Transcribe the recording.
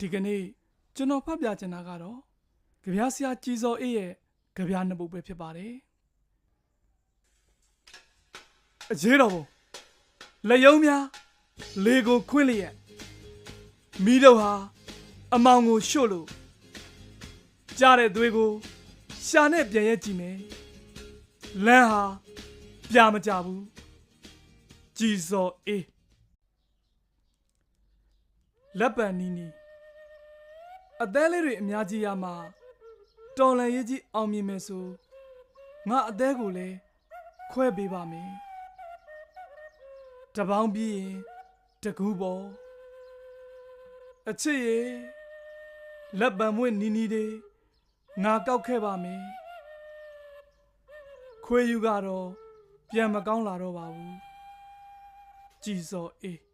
ဒီကနေ့ကျွန်တော်ဖတ်ပြချင်တာကတော့ကြပြဆရာကြည်စောအေးရဲ့ကြပြနှစ်ပုဒ်ပဲဖြစ်ပါတယ်အရေးတော်ပုံလက်ယုံများလေကိုခွင့်လျက်မိတို့ဟာအမောင်ကိုရှို့လို့ကြားတဲ့သွေးကိုရှာနဲ့ပြန်ရဲကြည့်မယ်လမ်းဟာပြမကြဘူးကြည်စောအေးလက်ပံနီနီအသေးလေးတွေအများကြီးရမှာတော်လန်ရေးကြီးအောင်မြင်မယ်ဆိုငါအသေးကိုလည်းခွဲပေးပါမယ်တပေါင်းပြီးရင်တကူပေါ်အချစ်ရဲ့လက်ပံမွေ့နီနီတွေငါကောက်ခဲ့ပါမယ်ခွေးယူကတော့ပြန်မကောင်းလာတော့ပါဘူးကြည်စောအေး